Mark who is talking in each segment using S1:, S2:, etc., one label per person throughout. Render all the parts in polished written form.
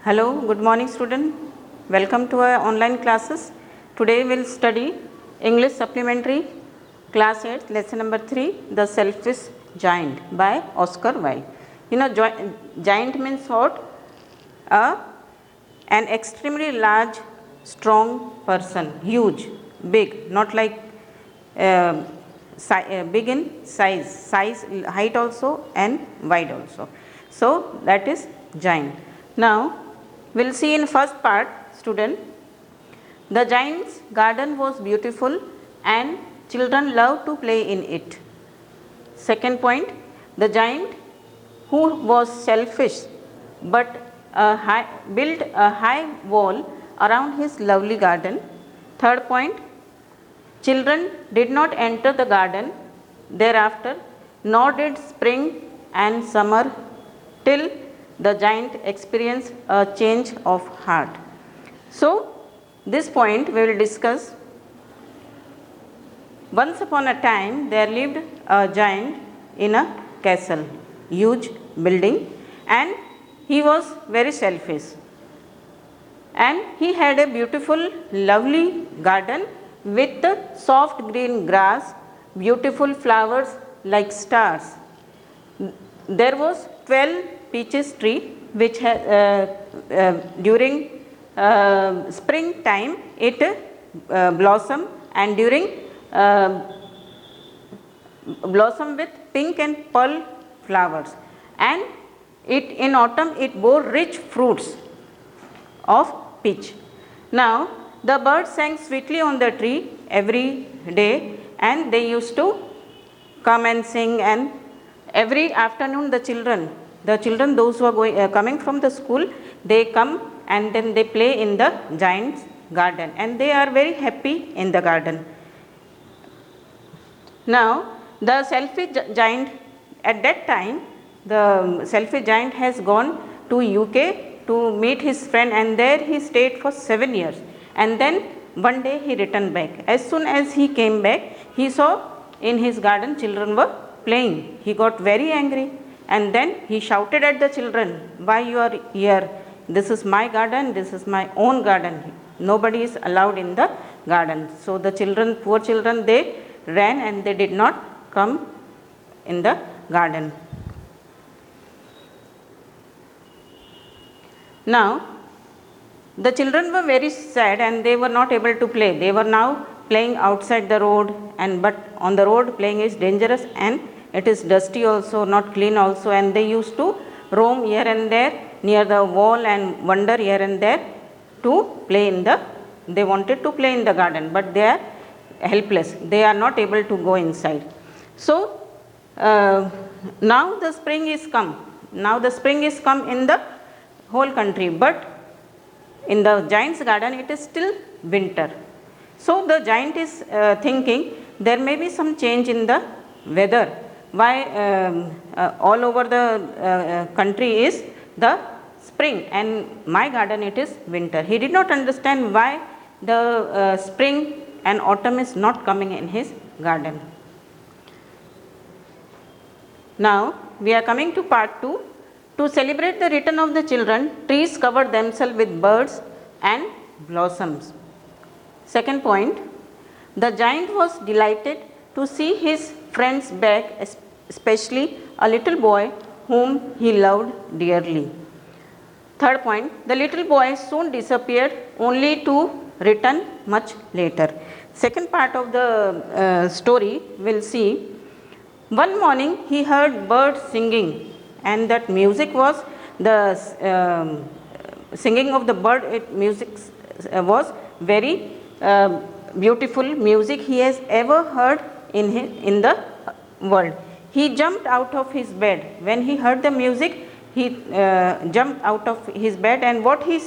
S1: Hello, good morning student. Welcome to our online classes. Today we will study English Supplementary Class 8 lesson number 3 The Selfish Giant by Oscar Wilde. You know giant means what? An extremely large strong person, huge, big, not like big in size, height also and wide also. So that is giant. Now we will see in first part student, the giant's garden was beautiful and children loved to play in it. Second point, the giant who was selfish but built a high wall around his lovely garden. Third point, children did not enter the garden thereafter, nor did spring and summer, till the giant experienced a change of heart. So, this point we will discuss. Once upon a time there lived a giant in a castle, huge building, and he was very selfish. And he had a beautiful, lovely garden with soft green grass, beautiful flowers like stars. There was 12 peaches tree which during spring time it blossom, and during blossom with pink and pearl flowers, and it in autumn it bore rich fruits of peach. Now the birds sang sweetly on the tree every day, and they used to come and sing, and every afternoon the children those who are coming from the school, they come and then they play in the giant's garden, and they are very happy in the garden. Now the selfish giant, at that time the selfish giant has gone to UK to meet his friend, and there he stayed for 7 years, and then one day he returned back. As soon as he came back, he saw in his garden children were playing. He got very angry, and then he shouted at the children, "Why you are here? This is my garden, this is my own garden. Nobody is allowed in the garden." So the children, poor children, they ran and they did not come in the garden. Now the children were very sad and they were not able to play. They were now playing outside the road, and but on the road playing is dangerous, and it is dusty also, not clean also, and they used to roam here and there near the wall and wander here and there to play in the, they wanted to play in the garden, but they are helpless. They are not able to go inside. So now the spring is come. Now the spring is come in the whole country, but in the giant's garden it is still winter. So the giant is thinking there may be some change in the weather. Why all over the country is the spring and my garden it is winter. He did not understand why the spring and autumn is not coming in his garden. Now we are coming to part 2. To celebrate the return of the children, trees covered themselves with birds and blossoms. Second point, the giant was delighted to see his friends back, especially a little boy whom he loved dearly. Third point, the little boy soon disappeared, only to return much later. Second part of the story we'll see. One morning he heard birds singing, and that music was the singing of the bird. Music was very beautiful music he has ever heard in the world. He jumped out of his bed. When he heard the music, he jumped out of his bed, and what he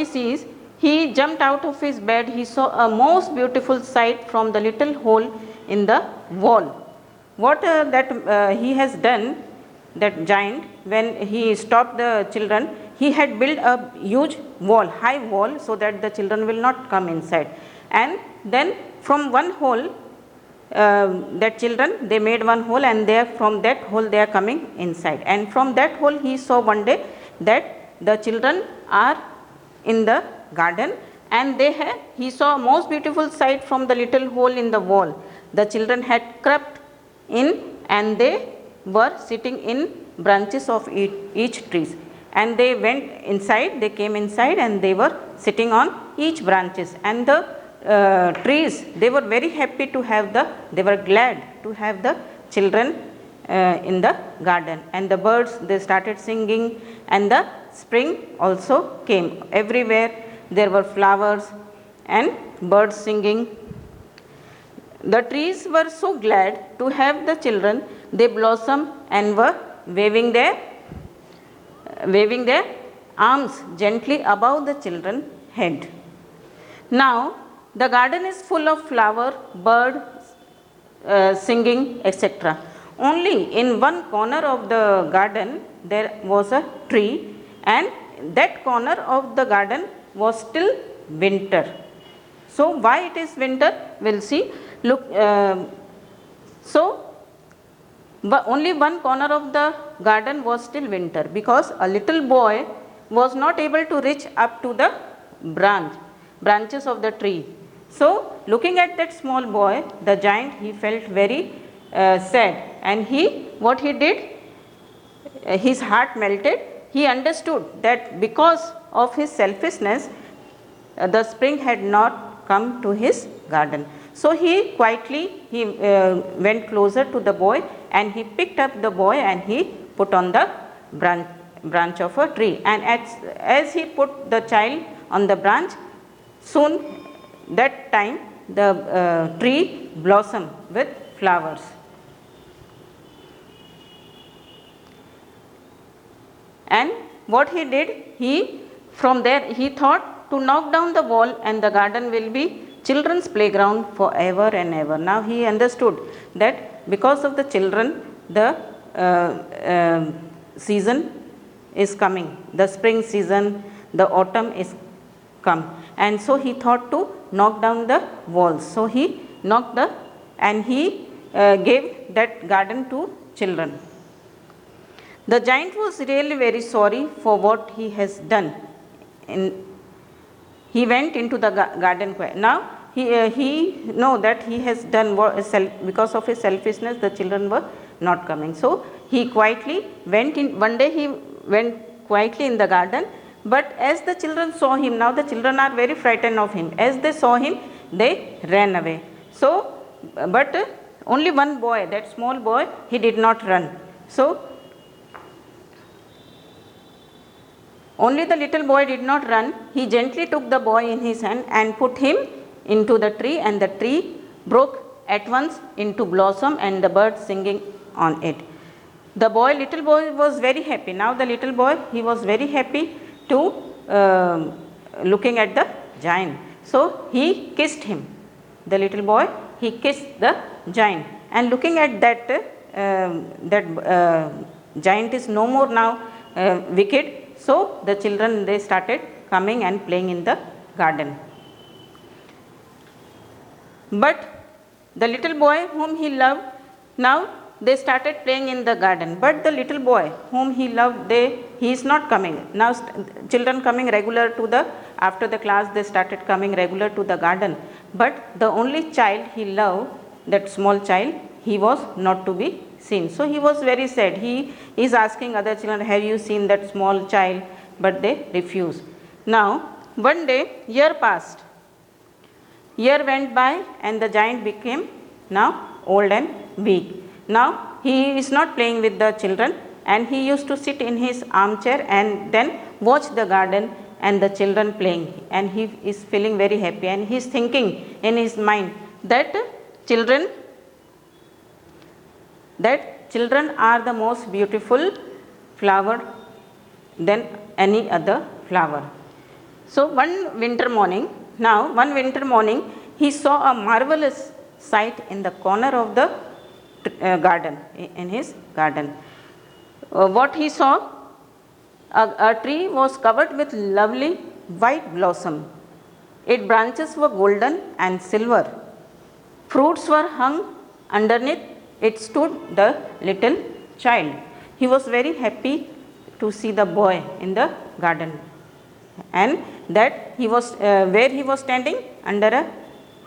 S1: sees, he jumped out of his bed. He saw a most beautiful sight from the little hole in the wall. What he has done, that giant, when he stopped the children, he had built a huge wall, high wall, so that the children will not come inside. And then from one hole, that children, they made one hole, and there from that hole they are coming inside, and from that hole he saw one day that the children are in the garden, and he saw a most beautiful sight from the little hole in the wall. The children had crept in, and they were sitting in branches of each trees, and they went inside, they came inside, and they were sitting on each branches, and the trees, they were very happy to have they were glad to have the children in the garden, and the birds, they started singing, and the spring also came. Everywhere there were flowers and birds singing. The trees were so glad to have the children, they blossomed and were waving their arms gently above the children's head. Now the garden is full of flower, bird singing, etc. Only in one corner of the garden there was a tree, and that corner of the garden was still winter. So why it is winter? We'll see. Look, only one corner of the garden was still winter, because a little boy was not able to reach up to the branches of the tree. So looking at that small boy, the giant, he felt very sad, and what he did, his heart melted. He understood that because of his selfishness, the spring had not come to his garden. So he quietly went closer to the boy, and he picked up the boy and he put on the branch of a tree, and as he put the child on the branch, soon that time the tree blossomed with flowers. And what he did, from there he thought to knock down the wall, and the garden will be children's playground forever and ever. Now he understood that because of the children, the season is coming, the spring season, the autumn is come, and so he thought to knock down the walls. So he knocked and he gave that garden to children. The giant was really very sorry for what he has done. He went into the garden. Now he know that he has done because of his selfishness, the children were not coming. So he quietly went in. One day he went quietly in the garden, but as the children saw him, now the children are very frightened of him. As they saw him, they ran away. So but only one boy, that small boy, he did not run. So only the little boy did not run. He gently took the boy in his hand and put him into the tree, and the tree broke at once into blossom, and the birds singing on it. The little boy was very happy. Now the little boy, he was very happy to looking at the giant. So he kissed him. The little boy, he kissed the giant, and looking at that giant is no more now wicked. So the children, they started coming and playing in the garden. But the little boy whom he loved, now they started playing in the garden. But the little boy whom he loved, he is not coming. Now children coming regular after the class, they started coming regular to the garden. But the only child he loved, that small child, he was not to be seen. So he was very sad. He is asking other children, have you seen that small child? But they refused. Now one day, year passed. Year went by, and the giant became now old and weak. Now he is not playing with the children, and he used to sit in his armchair and then watch the garden and the children playing, and he is feeling very happy, and he is thinking in his mind that children are the most beautiful flower than any other flower. So one winter morning, he saw a marvelous sight in the corner of the garden, in his garden. What he saw, a tree was covered with lovely white blossom. Its branches were golden and silver. Fruits were hung underneath. It stood the little child. He was very happy to see the boy in the garden, and that he was where he was standing under a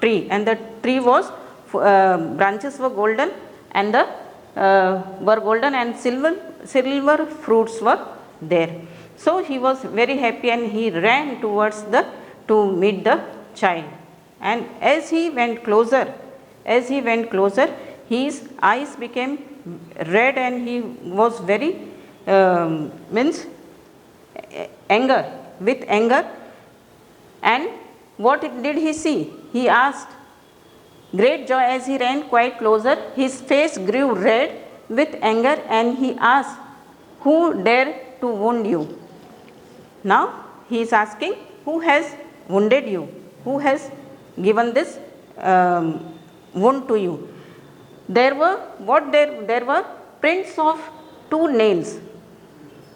S1: tree, and the tree was branches were golden, and the were golden and silver fruits were there. So he was very happy and he ran towards the to meet the child, and as he went closer, his eyes became red and he was very means anger, with anger. And what did he see? He asked. Great joy as he ran quite closer, his face grew red with anger and he asked, "Who dared to wound you?" Now he is asking, who has wounded you? Who has given this wound to you? There were prints of 2 nails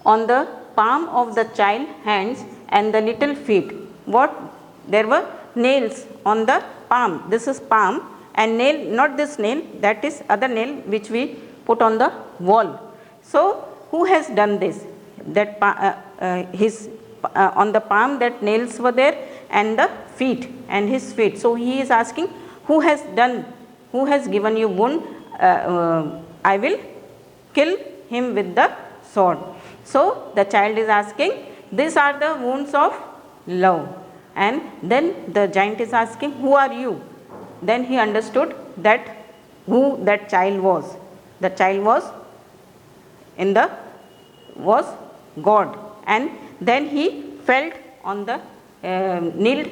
S1: on the palm of the child hands and the little feet. There were nails on the palm. This is palm, and nail, not this nail, that is other nail which we put on the wall. So who has done this? That his on the palm that nails were there, and the feet and his feet. So he is asking, who has given you wound? I will kill him with the sword. So the child is asking, these are the wounds of love. And then the giant is asking, who are you? Then he understood that who that child was. The child was God. And then he felt on the kneeled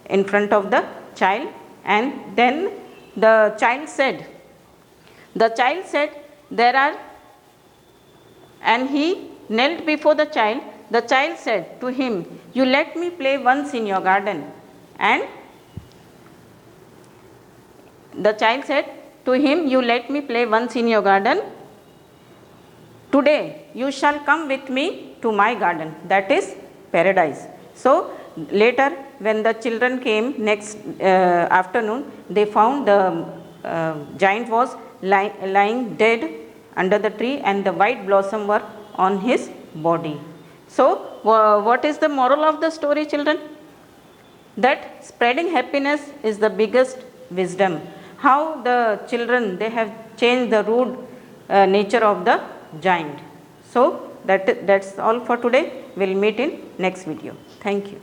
S1: in front of the child, and then the child said, there are, and he knelt before the child. The child said to him, "You let me play once in your garden." And the child said to him, "You let me play once in your garden. Today you shall come with me to my garden," that is paradise. So later, when the children came next afternoon, they found the giant was lying dead under the tree, and the white blossom were on his body. So what is the moral of the story, children? That spreading happiness is the biggest wisdom. How the children, they have changed the rude nature of the giant. So that's all for today. We'll meet in next video. Thank you.